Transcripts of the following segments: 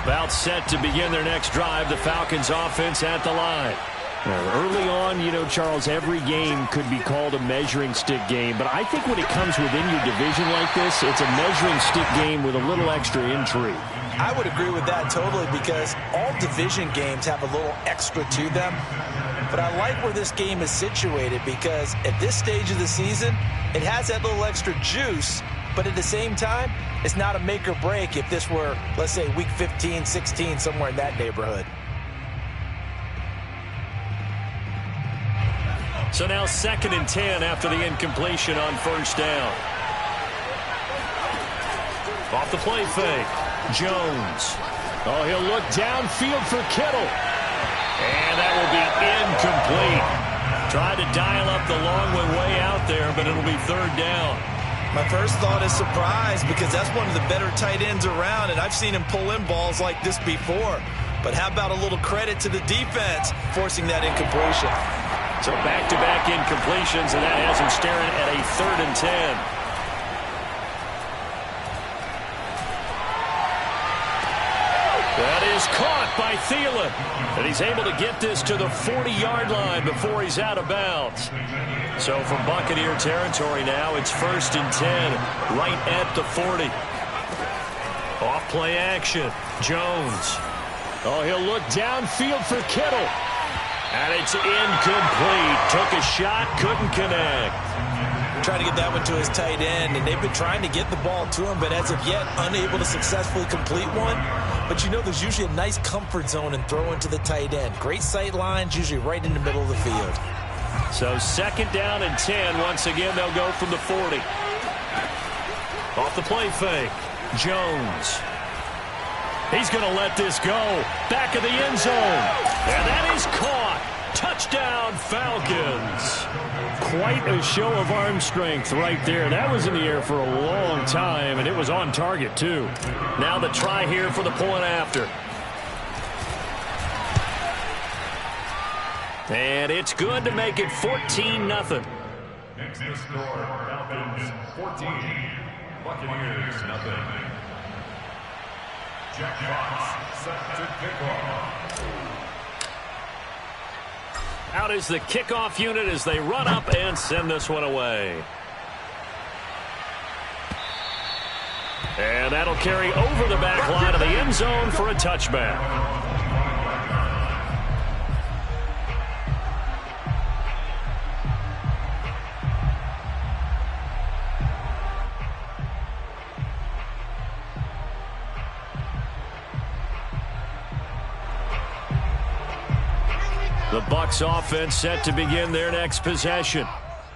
About set to begin their next drive, the Falcons offense at the line. Now, early on, you know, Charles, every game could be called a measuring stick game. But I think when it comes within your division like this, it's a measuring stick game with a little extra intrigue. I would agree with that totally, because all division games have a little extra to them. But I like where this game is situated, because at this stage of the season, it has that little extra juice. But at the same time, it's not a make or break if this were, let's say, week 15, 16, somewhere in that neighborhood. So now 2nd and 10 after the incompletion on first down. Off the play fake. Jones. Oh, he'll look downfield for Kittle. And that will be incomplete. Tried to dial up the long one way out there, but it'll be 3rd down. My first thought is surprise, because that's one of the better tight ends around, and I've seen him pull in balls like this before. But how about a little credit to the defense forcing that incompletion? So back-to-back incompletions, and that has him staring at a 3rd and 10. That is caught by Thielen. And he's able to get this to the 40-yard line before he's out of bounds. So from Buccaneer territory now, it's 1st and 10, right at the 40. Off play action. Jones. Oh, he'll look downfield for Kittle. And it's incomplete. Took a shot, couldn't connect. Trying to get that one to his tight end, and they've been trying to get the ball to him, but as of yet, unable to successfully complete one. But you know, there's usually a nice comfort zone in throwing to the tight end. Great sight lines, usually right in the middle of the field. So 2nd down and 10. Once again, they'll go from the 40. Off the play fake. Jones. He's going to let this go. Back of the end zone. And that is caught. Touchdown, Falcons. Quite a show of arm strength right there. That was in the air for a long time, and it was on target, too. Now the try here for the point after. And it's good to make it 14-0. Next to score, Falcons 14, Buccaneers 0. Jack Fox set to kick off. Out is the kickoff unit as they run up and send this one away. And that'll carry over the back line of the end zone for a touchback. The Bucs offense set to begin their next possession.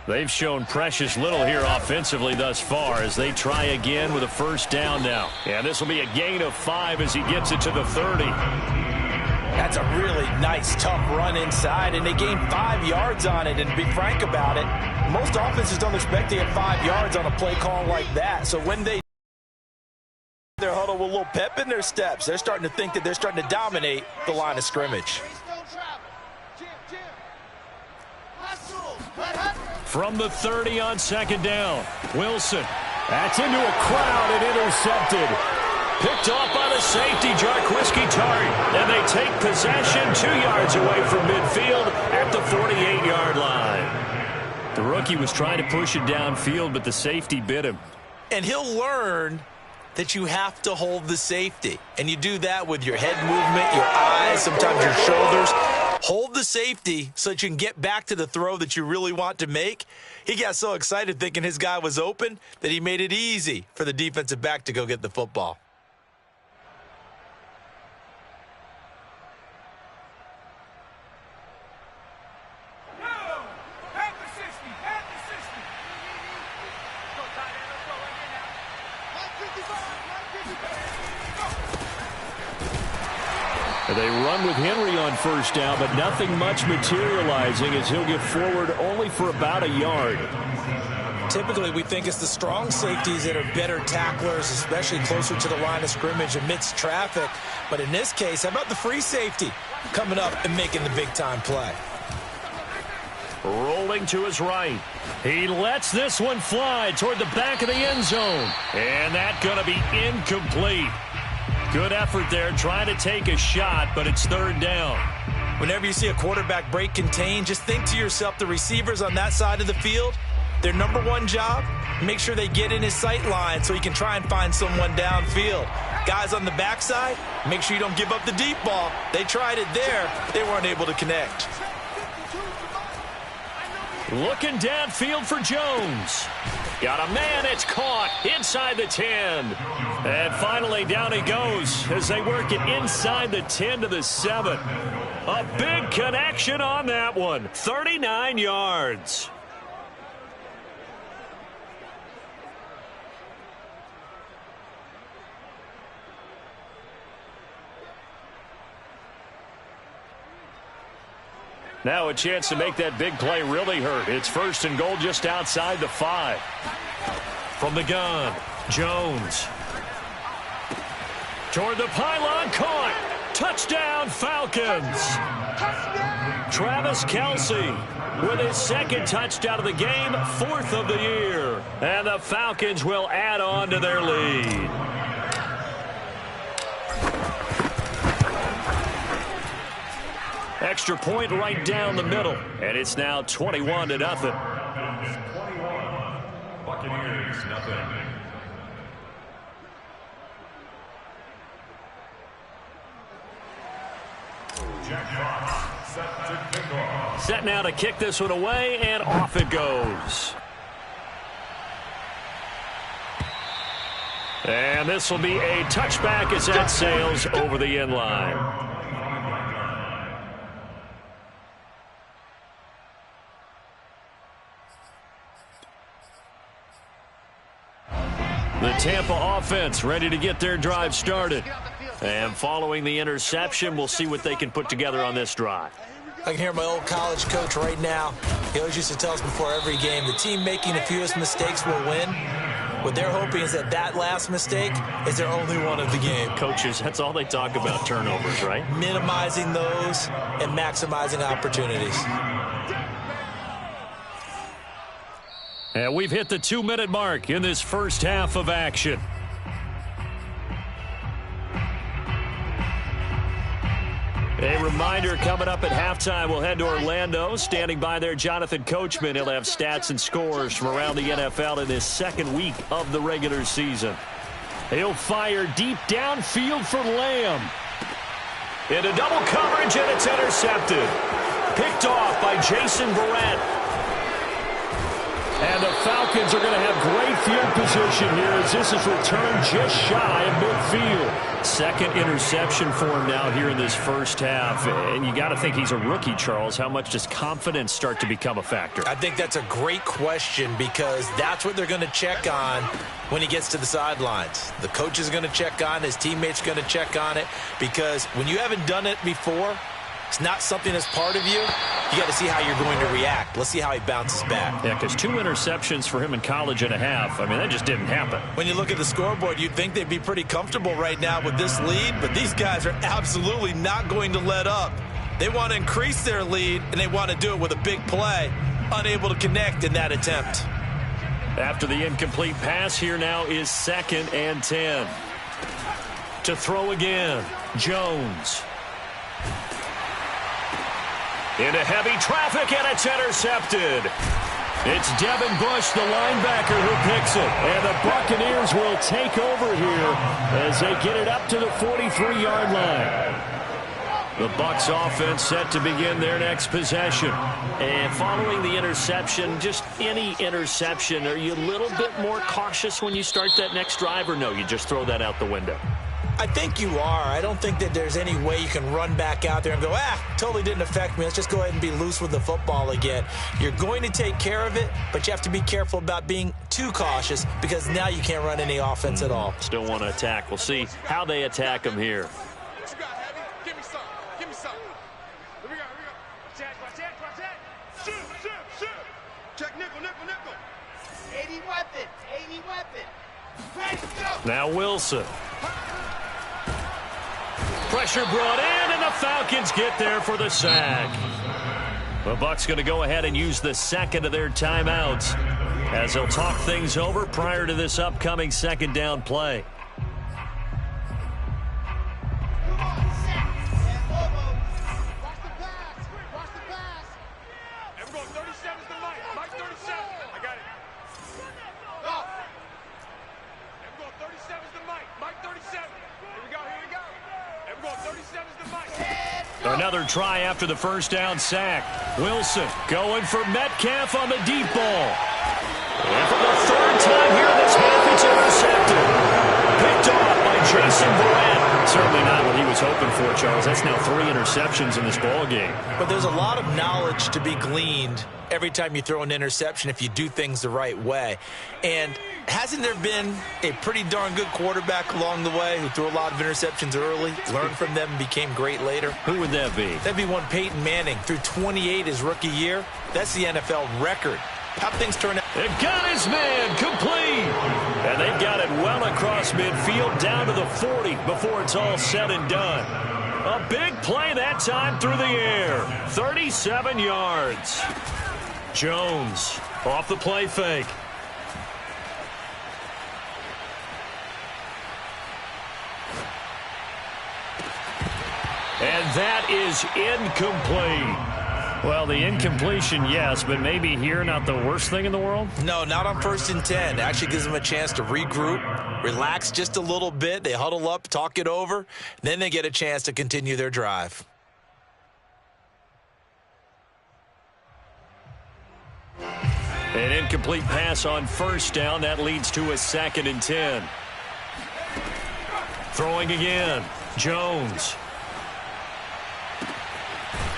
They've shown precious little here offensively thus far as they try again with a 1st down now. And this will be a gain of 5 as he gets it to the 30. That's a really nice, tough run inside, and they gained 5 yards on it. And to be frank about it, most offenses don't expect to get 5 yards on a play call like that. So when they their huddle with a little pep in their steps, they're starting to think that they're starting to dominate the line of scrimmage. From the 30 on 2nd down, Wilson. That's into a crowd and intercepted. Picked off by the safety, Jarquiski Tartt. And they take possession 2 yards away from midfield at the 48-yard line. The rookie was trying to push it downfield, but the safety bit him. And he'll learn that you have to hold the safety. And you do that with your head movement, your eyes, sometimes your shoulders. Hold the safety so that you can get back to the throw that you really want to make. He got so excited thinking his guy was open that he made it easy for the defensive back to go get the football. They run with Henry on 1st down, but nothing much materializing as he'll get forward only for about a yard. Typically, we think it's the strong safeties that are better tacklers, especially closer to the line of scrimmage amidst traffic. But in this case, how about the free safety coming up and making the big-time play? Rolling to his right. He lets this one fly toward the back of the end zone. And that's going to be incomplete. Good effort there, trying to take a shot, but it's third down. Whenever you see a quarterback break contain, just think to yourself, the receivers on that side of the field, their number one job, make sure they get in his sight line so he can try and find someone downfield. Guys on the backside, make sure you don't give up the deep ball. They tried it there. They weren't able to connect. Looking downfield for Jones. Got a man, it's caught inside the 10. And finally down he goes as they work it inside the 10 to the 7. A big connection on that one. 39 yards. Now a chance to make that big play really hurt. It's first and goal just outside the 5. From the gun, Jones. Toward the pylon, caught. Touchdown, Falcons. Travis Kelce with his second touchdown of the game, 4th of the year. And the Falcons will add on to their lead. Extra point right down the middle, and it's now 21-0. 21. Buccaneers, nothing. Jack Fox set to kick off. Set now to kick this one away, and off it goes. And this will be a touchback as that sails over the end line. The Tampa offense ready to get their drive started. And following the interception, we'll see what they can put together on this drive. I can hear my old college coach right now. He always used to tell us before every game, the team making the fewest mistakes will win. What they're hoping is that last mistake is their only one of the game. Coaches, that's all they talk about, turnovers, right? Minimizing those and maximizing opportunities. And we've hit the 2-minute mark in this first half of action. A reminder, coming up at halftime, we'll head to Orlando. Standing by there, Jonathan Coachman. He'll have stats and scores from around the NFL in this second week of the regular season. He'll fire deep downfield for Lamb. Into double coverage, and it's intercepted. Picked off by Jason Verrett. And the Falcons are going to have great field position here as this is returned just shy of midfield. Second interception for him now here in this first half. And you got to think he's a rookie, Charles. How much does confidence start to become a factor? I think that's a great question because that's what they're going to check on when he gets to the sidelines. The coach is going to check on, his teammates are going to check on it because when you haven't done it before, it's not something that's part of you. You got to see how you're going to react. Let's see how he bounces back. Yeah, because 2 interceptions for him in college and a half. I mean, that just didn't happen. When you look at the scoreboard, you'd think they'd be pretty comfortable right now with this lead, but these guys are absolutely not going to let up. They want to increase their lead, and they want to do it with a big play. Unable to connect in that attempt. After the incomplete pass, here now is 2nd and 10. To throw again, Jones. Into heavy traffic, and it's intercepted. It's Devin Bush, the linebacker, who picks it. And the Buccaneers will take over here as they get it up to the 43-yard line. The Bucs offense set to begin their next possession. And following the interception, just any interception, are you a little bit more cautious when you start that next drive, or no, you just throw that out the window? I think you are. I don't think that there's any way you can run back out there and go, totally didn't affect me. Let's just go ahead and be loose with the football again. You're going to take care of it, but you have to be careful about being too cautious because now you can't run any offense at all. Still want to attack. We'll see how they attack them here. What you got, Heavy? Give me some. Give me some. Here we go. Watch that. Shoot. Check nickel. 80 weapons. Ready, go. Now Wilson. Pressure brought in, and the Falcons get there for the sack. The Bucs going to go ahead and use the second of their timeouts as they'll talk things over prior to this upcoming second down play. Another try after the first down sack. Wilson going for Metcalf on the deep ball. And for the third time here this half, it's intercepted. Picked off by Jason Verrett. Certainly not what he was hoping for, Charles. That's now 3 interceptions in this ball game. But there's a lot of knowledge to be gleaned every time you throw an interception if you do things the right way. And hasn't there been a pretty darn good quarterback along the way who threw a lot of interceptions early, learned from them, and became great later? Who would that be? That'd be one Peyton Manning. Threw 28 his rookie year. That's the NFL record. How things turn out. They've got his man complete. And they've got it well across midfield down to the 40 before it's all said and done. A big play that time through the air. 37 yards. Jones off the play fake. And that is incomplete. Well, the incompletion, yes, but maybe here not the worst thing in the world? No, not on 1st and 10. Actually gives them a chance to regroup, relax just a little bit. They huddle up, talk it over. Then they get a chance to continue their drive. An incomplete pass on first down. That leads to a 2nd and 10. Throwing again. Jones.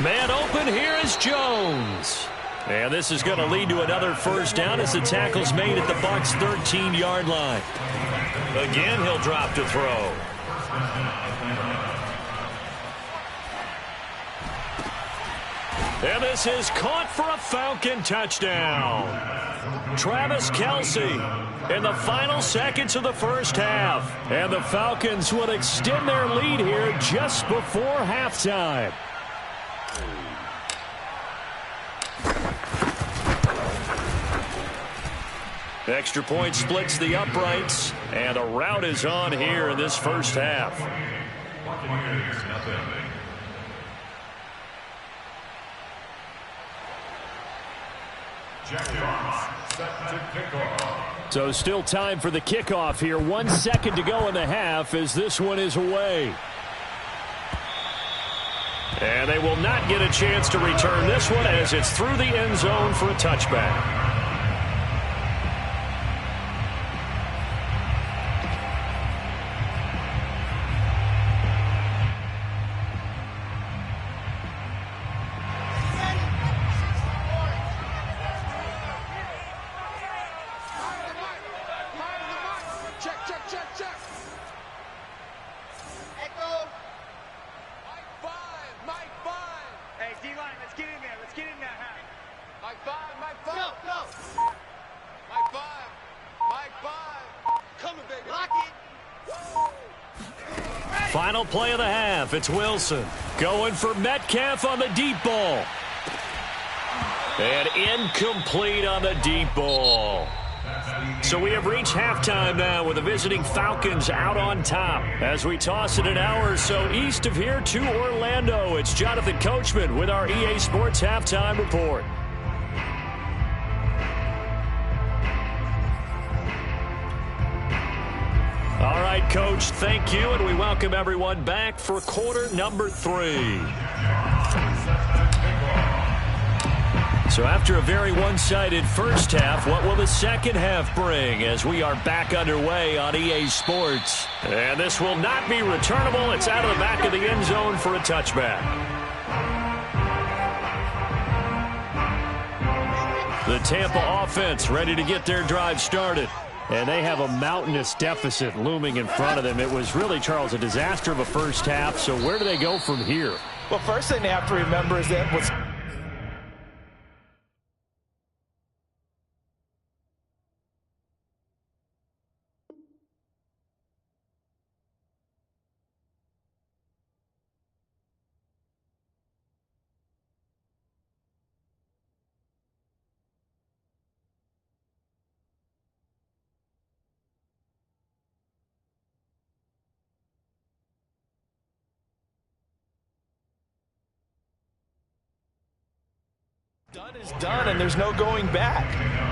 Man open, here is Jones. And this is going to lead to another first down as the tackle's made at the Bucs' 13-yard line. Again, he'll drop to throw. And this is caught for a Falcon touchdown. Travis Kelce in the final seconds of the first half. And the Falcons would extend their lead here just before halftime. Extra point splits the uprights, and a rout is on here in this first half. So still time for the kickoff here. 1 second to go in the half as this one is away. And they will not get a chance to return this one as it's through the end zone for a touchback. Final play of the half. It's Wilson going for Metcalf on the deep ball. And incomplete on the deep ball. So we have reached halftime now with the visiting Falcons out on top. As we toss it an hour or so east of here to Orlando, it's Jonathan Coachman with our EA Sports Halftime Report. All right, Coach, thank you, and we welcome everyone back for quarter number 3. So after a very one-sided first half, what will the second half bring as we are back underway on EA Sports? And this will not be returnable. It's out of the back of the end zone for a touchback. The Tampa offense ready to get their drive started. And they have a mountainous deficit looming in front of them. It was really, Charles, a disaster of a first half. So where do they go from here? Well, first thing they have to remember is that what's done is done, and there's no going back.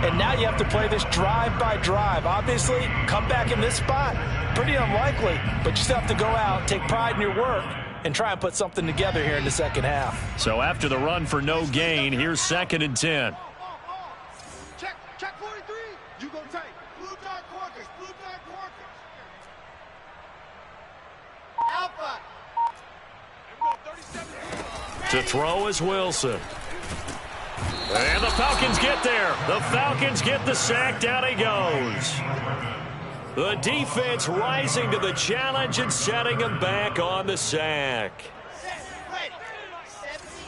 And now you have to play this drive by drive. Obviously, come back in this spot, pretty unlikely, but you still have to go out, take pride in your work, and try and put something together here in the second half. So after the run for no gain, here's 2nd and 10. Check 43. You go tight. Blue dark corkers. Blue dark corkers. Alpha. To throw is Wilson. And the Falcons get there. The Falcons get the sack. Down he goes. The defense rising to the challenge and setting him back on the sack. Ready. 70 inches.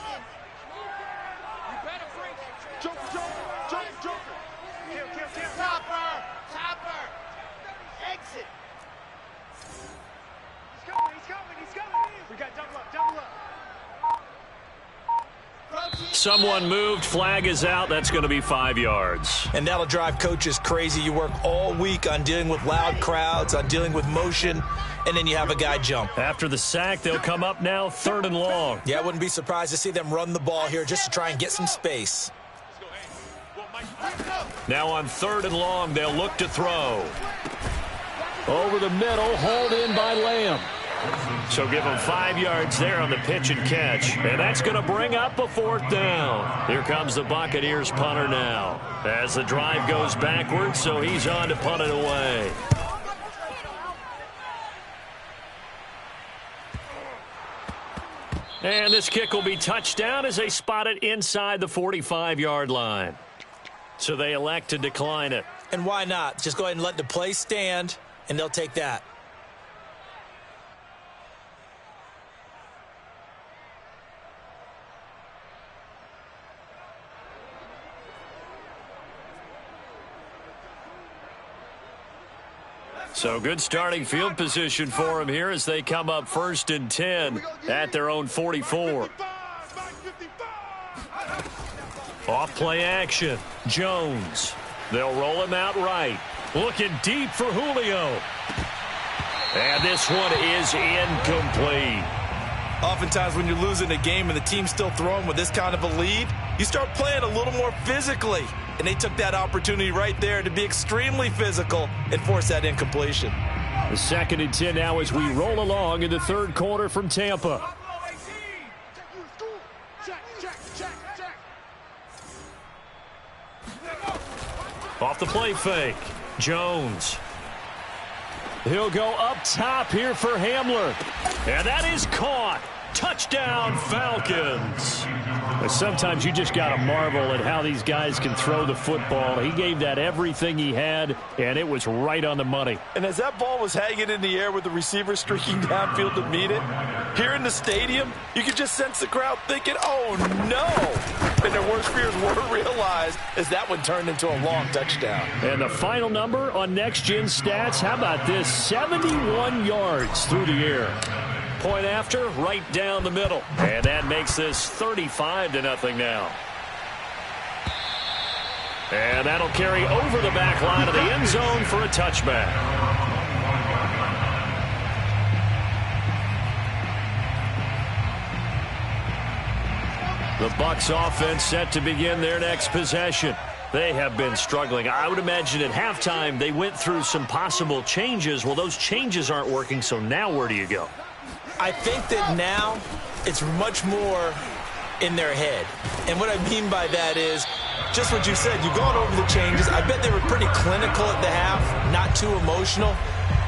You better bring Joker. Kill. Topper. Exit. He's coming. We got double up. Someone moved. Flag is out. That's going to be 5 yards. And that'll drive coaches crazy. You work all week on dealing with loud crowds, on dealing with motion, and then you have a guy jump. After the sack, they'll come up now 3rd and long. Yeah, I wouldn't be surprised to see them run the ball here just to try and get some space. Now on 3rd and long, they'll look to throw. Over the middle, hauled in by Lamb. So give them 5 yards there on the pitch and catch. And that's going to bring up a 4th down. Here comes the Buccaneers punter now. As the drive goes backwards, so he's on to punt it away. And this kick will be touchdown as they spot it inside the 45-yard line. So they elect to decline it. And why not? Just go ahead and let the play stand, and they'll take that. So good starting field position for him here as they come up 1st and 10 at their own 44. Off play action. Jones. They'll roll him out right. Looking deep for Julio. And this one is incomplete. Oftentimes when you're losing a game and the team's still throwing with this kind of a lead, you start playing a little more physically. And they took that opportunity right there to be extremely physical and force that incompletion. The 2nd and 10 now as we roll along in the 3rd quarter from Tampa. Off the play fake. Jones. He'll go up top here for Hamler. And that is caught. Touchdown, Falcons. Sometimes you just got to marvel at how these guys can throw the football. He gave that everything he had, and it was right on the money. And as that ball was hanging in the air with the receiver streaking downfield to meet it, here in the stadium, you could just sense the crowd thinking, oh, no. And their worst fears were realized as that one turned into a long touchdown. And the final number on Next Gen Stats, how about this? 71 yards through the air. Point after, right down the middle. And that makes this 35-0 now. And that'll carry over the back line of the end zone for a touchback. The Bucs offense set to begin their next possession. They have been struggling. I would imagine at halftime they went through some possible changes. Well, those changes aren't working, so now where do you go? I think that now it's much more in their head. And what I mean by that is just what you said. You've gone over the changes. I bet they were pretty clinical at the half, not too emotional.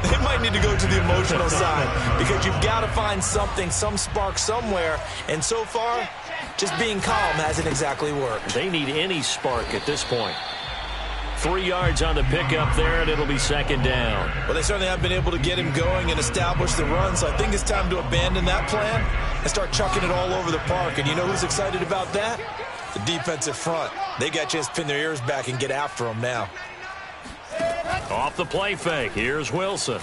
They might need to go to the emotional side because you've got to find something, some spark somewhere. And so far, just being calm hasn't exactly worked. They need any spark at this point. 3 yards on the pickup there, and it'll be 2nd down. Well, they certainly have been able to get him going and establish the run, so I think it's time to abandon that plan and start chucking it all over the park. And you know who's excited about that? The defensive front. They got a chance to pin their ears back and get after him now. Off the play fake. Here's Wilson.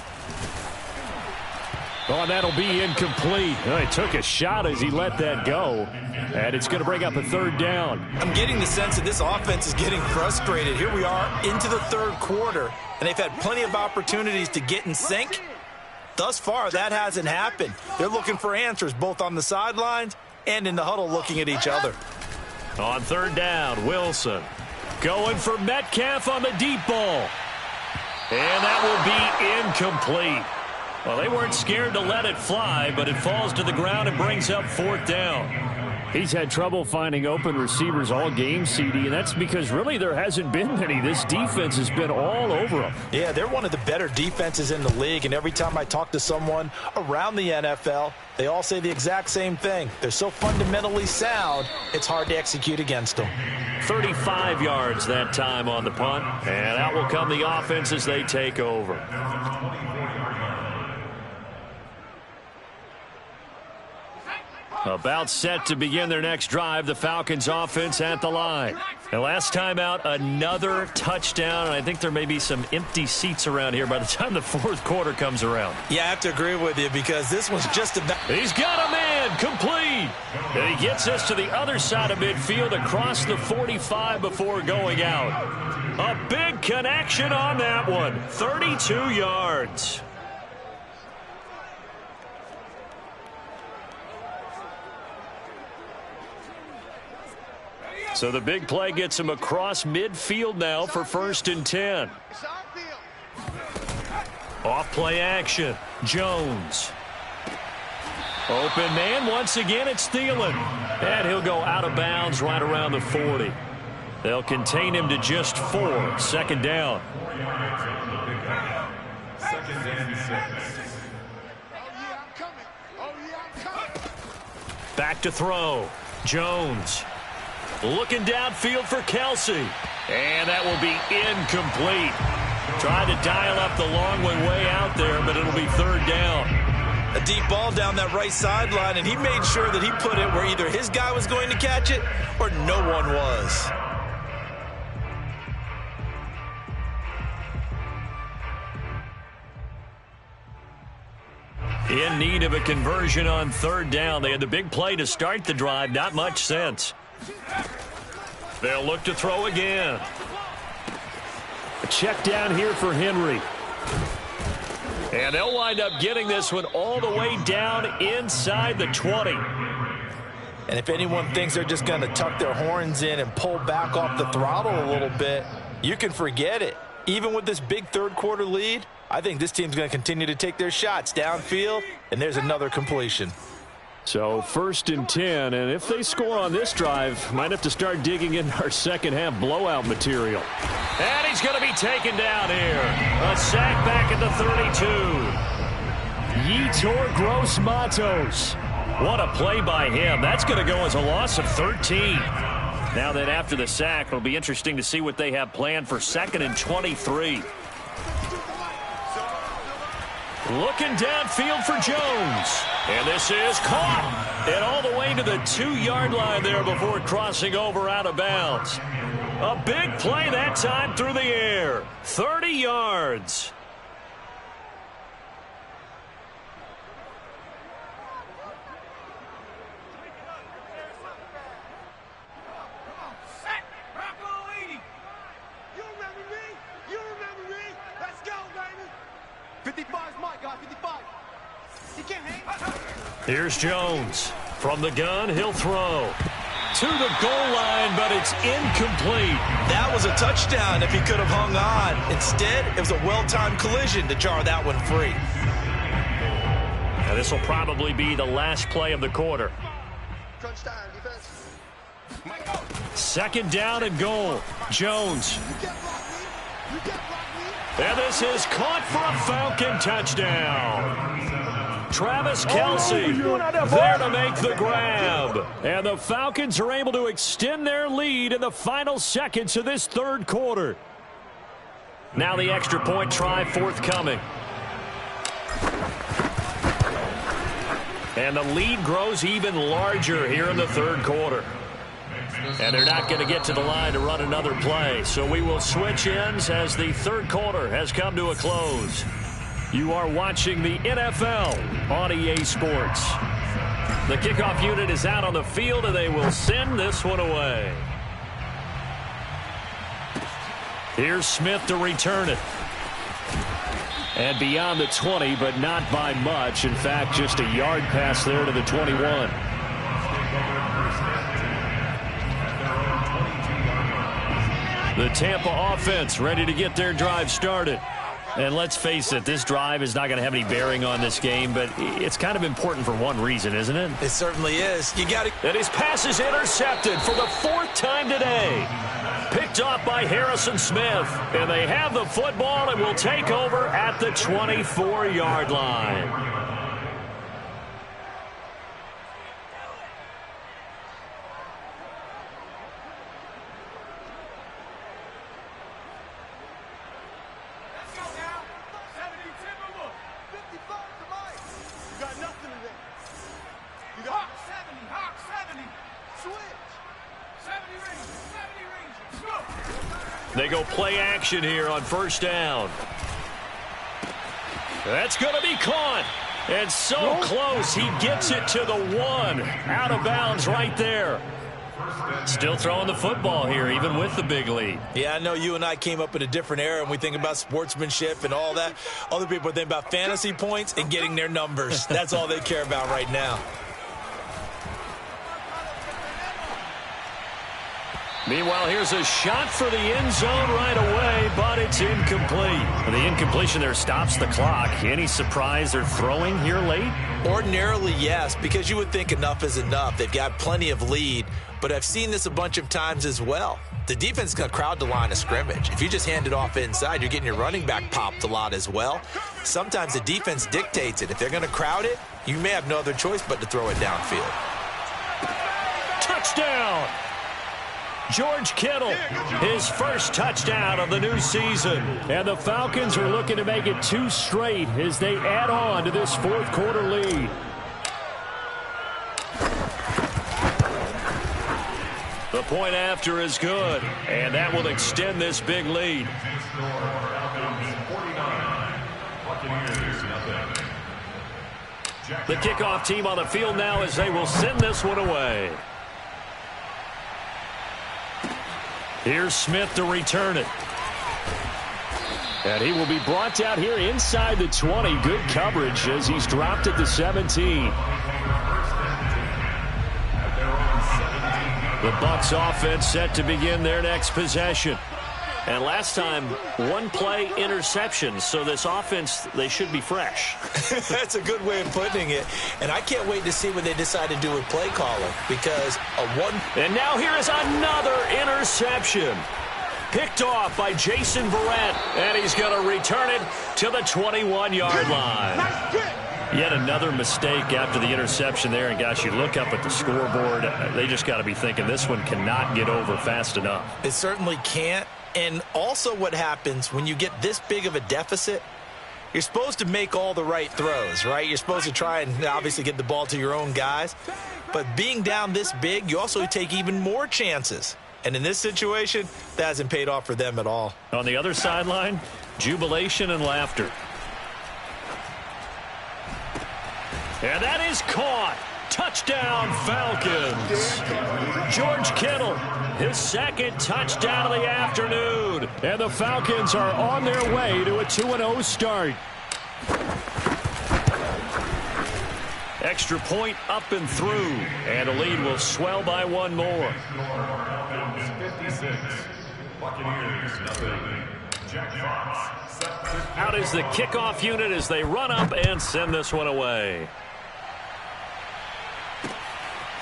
Oh, that'll be incomplete. He took a shot as he let that go. And it's going to bring up a 3rd down. I'm getting the sense that this offense is getting frustrated. Here we are into the 3rd quarter, and they've had plenty of opportunities to get in sync. Thus far, that hasn't happened. They're looking for answers both on the sidelines and in the huddle looking at each other. On 3rd down, Wilson going for Metcalf on the deep ball. And that will be incomplete. Well, they weren't scared to let it fly, but it falls to the ground and brings up 4th down. He's had trouble finding open receivers all game, CD, and that's because really there hasn't been many. This defense has been all over them. Yeah, they're one of the better defenses in the league, and every time I talk to someone around the NFL, they all say the exact same thing. They're so fundamentally sound, it's hard to execute against them. 35 yards that time on the punt, and out will come the offense as they take over. About set to begin their next drive, the Falcons offense at the line. And last time out, another touchdown. And I think there may be some empty seats around here by the time the 4th quarter comes around. Yeah, I have to agree with you because this was just about... He's got a man, complete. And he gets us to the other side of midfield across the 45 before going out. A big connection on that one, 32 yards. So the big play gets him across midfield now for 1st and 10. Off play action. Jones. Open man. Once again, it's Thielen. And he'll go out of bounds right around the 40. They'll contain him to just 4. 2nd down. 2nd and 6. Back to throw. Jones. Looking downfield for Kelsey. And that will be incomplete. Tried to dial up the long way out there, but it'll be 3rd down. A deep ball down that right sideline, and he made sure that he put it where either his guy was going to catch it or no one was. In need of a conversion on 3rd down. They had the big play to start the drive. Not much sense. They'll look to throw again. A check down here for Henry. And they'll wind up getting this one all the way down inside the 20. And if anyone thinks they're just going to tuck their horns in and pull back off the throttle a little bit, you can forget it. Even with this big 3rd quarter lead, I think this team's going to continue to take their shots downfield, and there's another completion. So 1st and 10, and if they score on this drive, might have to start digging in our 2nd half blowout material. And he's going to be taken down here. A sack back at the 32. Yetur Gross-Matos. What a play by him. That's going to go as a loss of 13. Now that after the sack, it'll be interesting to see what they have planned for 2nd and 23. Looking downfield for Jones. And this is caught. And all the way to the 2-yard line there before crossing over out of bounds. A big play that time through the air. 30 yards. You remember me? You remember me? Let's go, baby. 55 is my guy, 55. He can't hang. Here's Jones. From the gun, he'll throw. To the goal line, but it's incomplete. That was a touchdown if he could have hung on. Instead, it was a well-timed collision to jar that one free. Now this will probably be the last play of the quarter. Crunch time, defense. 2nd down and goal. Jones. You can't block me. You can't block me. And this is caught for a Falcon touchdown. Travis Kelce there to make the grab. And the Falcons are able to extend their lead in the final seconds of this 3rd quarter. Now the extra point try forthcoming. And the lead grows even larger here in the 3rd quarter. And they're not going to get to the line to run another play. So we will switch ends as the 3rd quarter has come to a close. You are watching the NFL on EA Sports. The kickoff unit is out on the field, and they will send this one away. Here's Smith to return it. And beyond the 20, but not by much. In fact, just a yard pass there to the 21. The Tampa offense ready to get their drive started. And let's face it, this drive is not going to have any bearing on this game, but it's kind of important for one reason, isn't it? It certainly is. You got to. And his pass is intercepted for the 4th time today. Picked off by Harrison Smith. And they have the football and will take over at the 24-yard line. They go play action here on 1st down. That's going to be caught. And so close, he gets it to the 1. Out of bounds right there. Still throwing the football here, even with the big lead. Yeah, I know you and I came up in a different era, and we think about sportsmanship and all that. Other people think about fantasy points and getting their numbers. That's all they care about right now. Meanwhile, here's a shot for the end zone right away, but it's incomplete. The incompletion there stops the clock. Any surprise they're throwing here late? Ordinarily, yes, because you would think enough is enough. They've got plenty of lead, but I've seen this a bunch of times as well. The defense is going to crowd the line of scrimmage. If you just hand it off inside, you're getting your running back popped a lot as well. Sometimes the defense dictates it. If they're going to crowd it, you may have no other choice but to throw it downfield. Touchdown! George Kittle, his first touchdown of the new season. And the Falcons are looking to make it 2 straight as they add on to this 4th quarter lead. The point after is good, and that will extend this big lead. The kickoff team on the field now as they will send this one away. Here's Smith to return it. And he will be brought down here inside the 20. Good coverage as he's dropped at the 17. The Bucs offense set to begin their next possession. And last time, 1-play interception. So this offense, they should be fresh. That's a good way of putting it. And I can't wait to see what they decide to do with play calling. Because And now here is another interception. Picked off by Jason Verrett. And he's going to return it to the 21-yard line. Yet another mistake after the interception there. And, gosh, you look up at the scoreboard. They just got to be thinking this one cannot get over fast enough. It certainly can't. And also what happens when you get this big of a deficit, you're supposed to make all the right throws, right? You're supposed to try and obviously get the ball to your own guys. But being down this big, you also take even more chances. And in this situation, that hasn't paid off for them at all. On the other sideline, jubilation and laughter. And that is caught. Touchdown, Falcons. George Kittle, his 2nd touchdown of the afternoon. And the Falcons are on their way to a 2-0 start. Extra point up and through. And the lead will swell by 1 more. 56. Buccaneers, nothing. Jack Fox. Out is the kickoff unit as they run up and send this one away.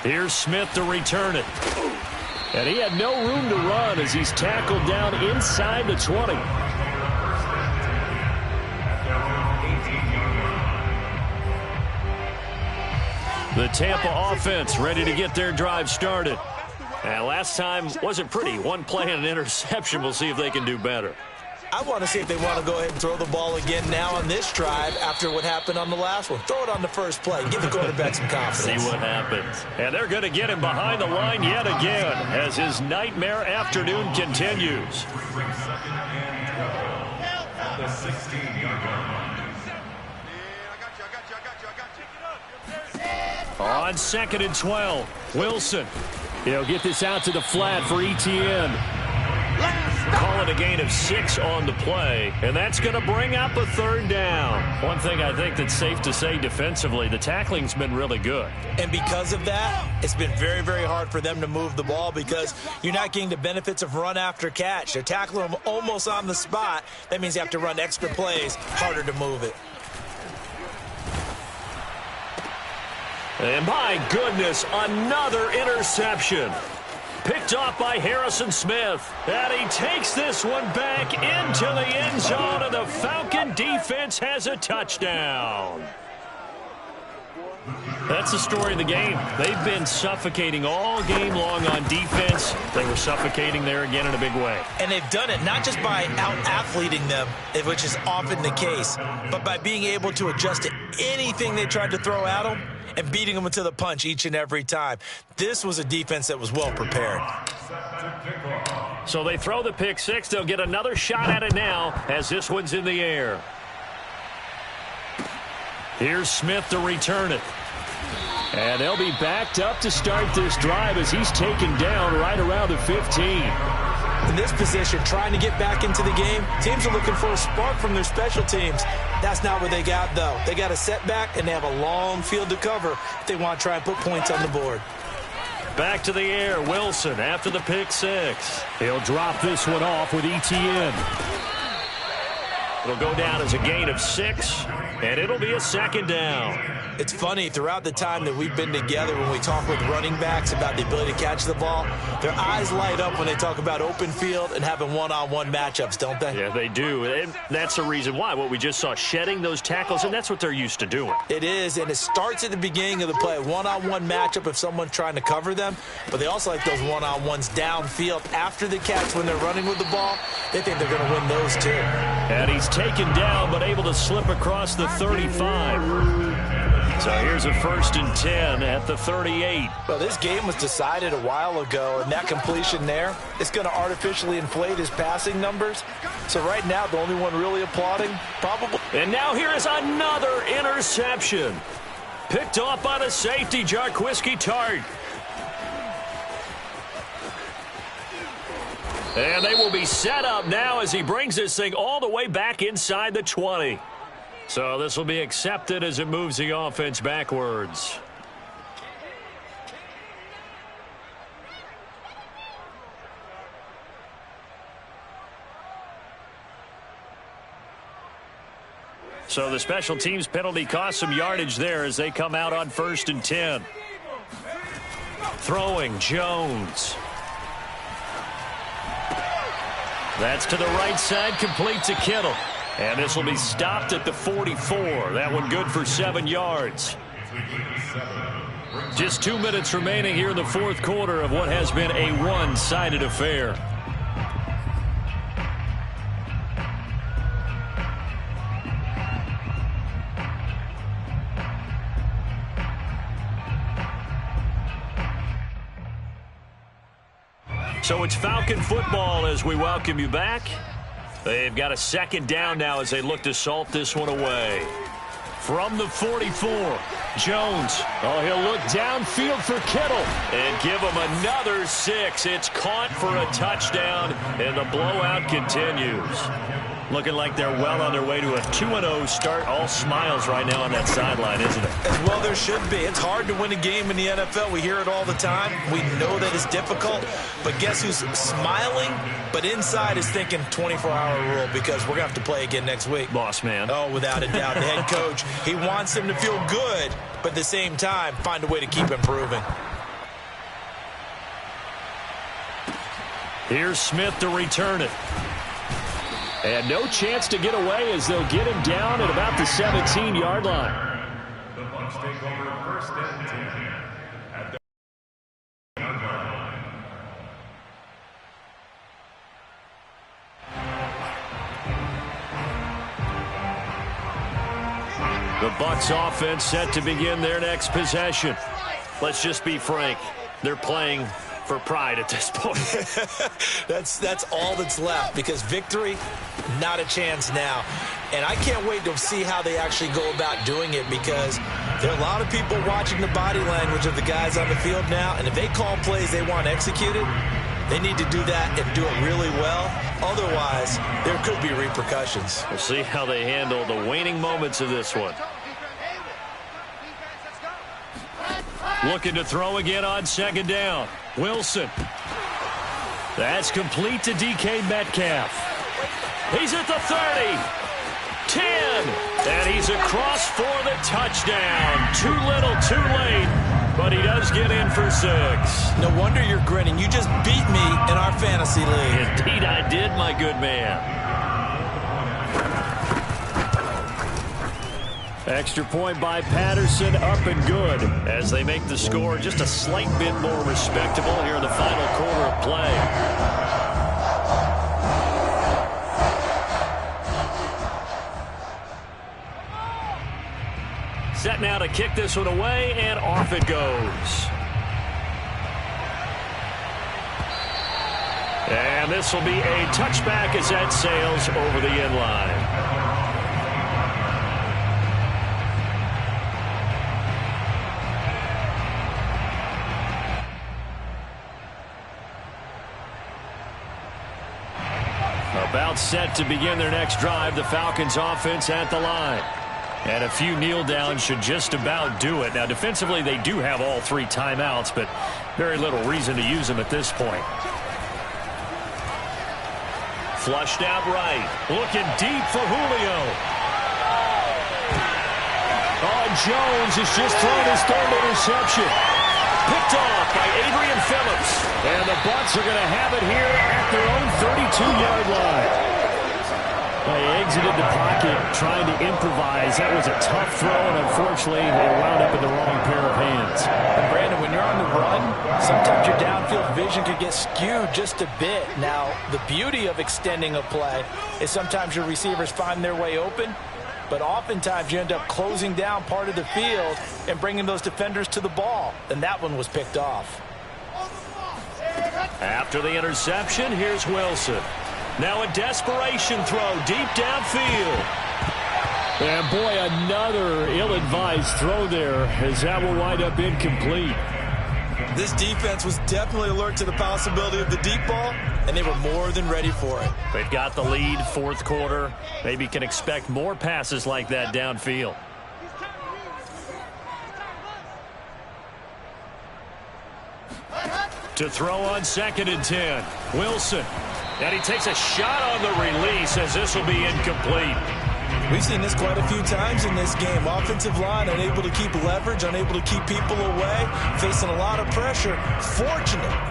Here's Smith to return it. And he had no room to run as he's tackled down inside the 20. The Tampa offense ready to get their drive started. And last time wasn't pretty. 1 play and an interception. We'll see if they can do better. I want to see if they want to go ahead and throw the ball again now on this drive after what happened on the last one. Throw it on the first play. Give the quarterback some confidence. See what happens. And they're going to get him behind the line yet again as his nightmare afternoon continues. The 16-yard line. On 2nd and 12, Wilson. He'll get this out to the flat for ETN. Calling call it a gain of 6 on the play, and that's going to bring up a 3rd down. One thing I think that's safe to say defensively, the tackling's been really good. And because of that, it's been very, very hard for them to move the ball because you're not getting the benefits of run after catch. They're tackling them almost on the spot. That means you have to run extra plays, harder to move it. And my goodness, another interception. Picked off by Harrison Smith. And he takes this one back into the end zone, and the Falcon defense has a touchdown. That's the story of the game. They've been suffocating all game long on defense. They were suffocating there again in a big way. And they've done it not just by out-athleting them, which is often the case, but by being able to adjust to anything they tried to throw at them and beating them to the punch each and every time. This was a defense that was well prepared. So they throw the pick six. They'll get another shot at it now as this one's in the air. Here's Smith to return it. And they'll be backed up to start this drive as he's taken down right around the 15. In this position, trying to get back into the game, teams are looking for a spark from their special teams. That's not what they got, though. They got a setback, and they have a long field to cover if they want to try and put points on the board. Back to the air, Wilson after the pick six. He'll drop this one off with ETN. It'll go down as a gain of 6, and it'll be a 2nd down. It's funny, throughout the time that we've been together, when we talk with running backs about the ability to catch the ball, their eyes light up when they talk about open field and having one-on-one matchups, don't they? Yeah, they do. And that's the reason why. What we just saw, shedding those tackles, and that's what they're used to doing. It is, and it starts at the beginning of the play. One-on-one matchup if someone's trying to cover them, but they also like those one-on-ones downfield after the catch when they're running with the ball. They think they're going to win those too. And he's taken down but able to slip across the 35. So here's a 1st and 10 at the 38. Well, this game was decided a while ago, and that completion there is going to artificially inflate his passing numbers. So right now, the only one really applauding, probably. And now here is another interception. Picked off by the safety, Jarquiski Tartt. And they will be set up now as he brings this thing all the way back inside the 20. So this will be accepted as it moves the offense backwards. So the special teams penalty cost some yardage there as they come out on 1st and 10. Throwing, Jones. That's to the right side, complete to Kittle. And this will be stopped at the 44. That one good for 7 yards. Just 2 minutes remaining here in the 4th quarter of what has been a one-sided affair. So it's Falcon football as we welcome you back. They've got a 2nd down now as they look to salt this one away. From the 44, Jones. Oh, he'll look downfield for Kittle and give him another 6. It's caught for a touchdown, and the blowout continues. Looking like they're well on their way to a 2-0 start. All smiles right now on that sideline, isn't it? As well there should be. It's hard to win a game in the NFL. We hear it all the time. We know that it's difficult. But guess who's smiling, but inside is thinking 24-hour rule because we're going to have to play again next week. Boss man. Oh, without a doubt. The head coach, he wants them to feel good, but at the same time, find a way to keep improving. Here's Smith to return it. And no chance to get away as they'll get him down at about the 17-yard line. The Bucs take over 1st and 10 at the yard line. The Bucs offense set to begin their next possession. Let's just be frank. They're playing for pride at this point. That's all that's left because victory, not a chance now. And I can't wait to see how they actually go about doing it because there are a lot of people watching the body language of the guys on the field now, and if they call plays they want executed, They need to do that and do it really well. Otherwise, there could be repercussions. We'll see how they handle the waning moments of this one. Looking to throw again on second down. Wilson. That's complete to DK Metcalf. He's at the 30. 10. And he's across for the touchdown. Too little, too late. But he does get in for 6. No wonder you're grinning. You just beat me in our fantasy league. Indeed I did, my good man. Extra point by Patterson, up and good, as they make the score just a slight bit more respectable here in the final quarter of play. Set now to kick this one away, and off it goes. And this will be a touchback as that sails over the end line. About set to begin their next drive, the Falcons offense at the line. And a few kneel downs should just about do it. Now, defensively, they do have all 3 timeouts, but very little reason to use them at this point. Flushed out right. Looking deep for Julio. Oh, Jones has just thrown his 3rd interception. Picked off by Adrian Phillips. And the Bucs are going to have it here at their own 32-yard line. They exited the pocket trying to improvise. That was a tough throw, and unfortunately, they wound up in the wrong pair of hands. And Brandon, when you're on the run, sometimes your downfield vision could get skewed just a bit. Now, the beauty of extending a play is sometimes your receivers find their way open, but oftentimes you end up closing down part of the field and bringing those defenders to the ball, and that one was picked off. After the interception, here's Wilson. Now a desperation throw deep downfield. And boy, another ill-advised throw there, as that will wind up incomplete. This defense was definitely alert to the possibility of the deep ball, and they were more than ready for it. They've got the lead, 4th quarter. Maybe can expect more passes like that downfield. To throw on 2nd and 10. Wilson. And he takes a shot on the release, as this will be incomplete. We've seen this quite a few times in this game. Offensive line unable to keep leverage, unable to keep people away, facing a lot of pressure.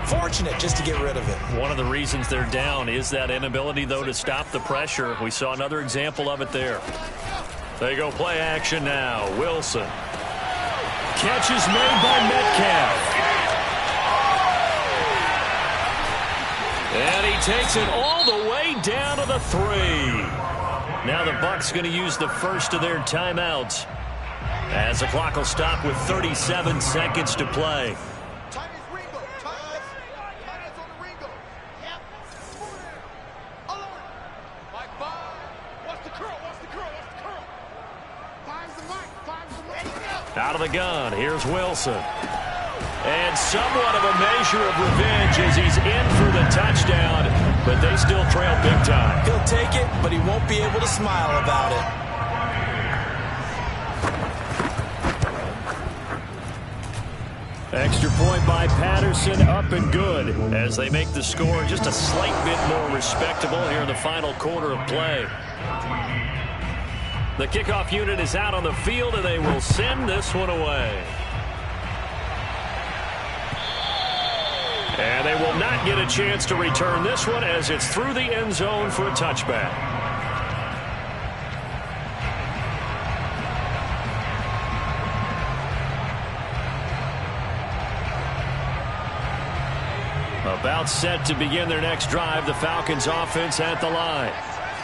Fortunate just to get rid of it. One of the reasons they're down is that inability, though, to stop the pressure. We saw another example of it there. They go play action now. Wilson. Catch is made by Metcalf. And he takes it all the way down to the 3. Now the Bucs going to use the first of their timeouts, as the clock will stop with 37 seconds to play. Time is Ringo. Time is on the Ringo. Yep. Alert. Mike, what's the curl? Five's the mic. Out of the gun, here's Wilson. And somewhat of a measure of revenge as he's in for the touchdown, but they still trail big time. He'll take it, but he won't be able to smile about it. Extra point by Patterson, up and good, as they make the score just a slight bit more respectable here in the final quarter of play. The kickoff unit is out on the field, and they will send this one away. And they will not get a chance to return this one, as it's through the end zone for a touchback. About set to begin their next drive, the Falcons offense at the line.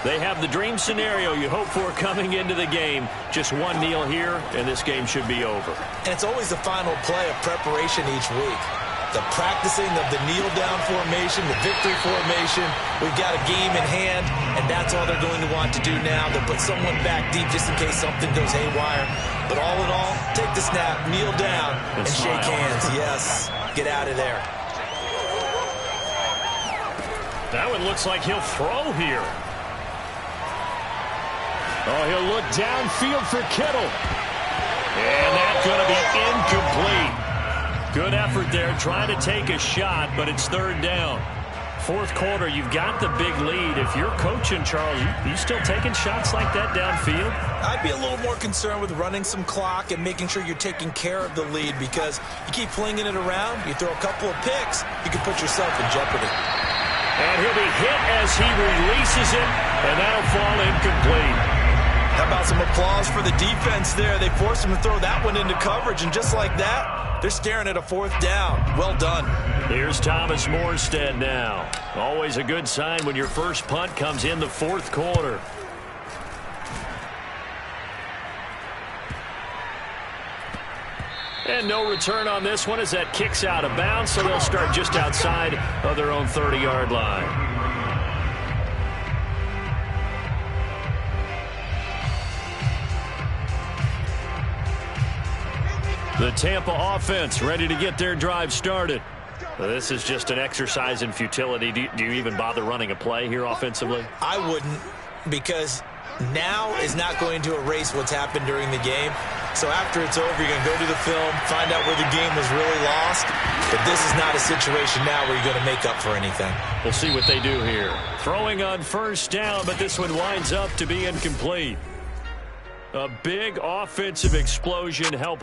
They have the dream scenario you hope for coming into the game. Just one kneel here, and this game should be over. And it's always the final play of preparation each week. The practicing of the kneel-down formation, the victory formation. We've got a game in hand, and that's all they're going to want to do now. They'll put someone back deep just in case something goes haywire. But all in all, take the snap, kneel down, and shake hands. Yes, get out of there. That one looks like he'll throw here. Oh, he'll look downfield for Kittle. And that's going to be incomplete. Good effort there trying to take a shot, but it's third down. Fourth quarter, you've got the big lead. If you're coaching, Charles, you still taking shots like that downfield? I'd be a little more concerned with running some clock and making sure you're taking care of the lead, because you keep flinging it around, you throw a couple of picks, you can put yourself in jeopardy. And he'll be hit as he releases it, and that'll fall incomplete. How about some applause for the defense there? They forced him to throw that one into coverage, and just like that, they're staring at a fourth down. Well done. Here's Thomas Morstead now. Always a good sign when your first punt comes in the fourth quarter. And no return on this one as that kicks out of bounds, so they'll start just outside of their own 30-yard line. The Tampa offense ready to get their drive started. This is just an exercise in futility. Do you even bother running a play here offensively? I wouldn't, because now is not going to erase what's happened during the game. So after it's over, you're going to go to the film, find out where the game was really lost. But this is not a situation now where you're going to make up for anything. We'll see what they do here. Throwing on first down, but this one winds up to be incomplete. A big offensive explosion helped.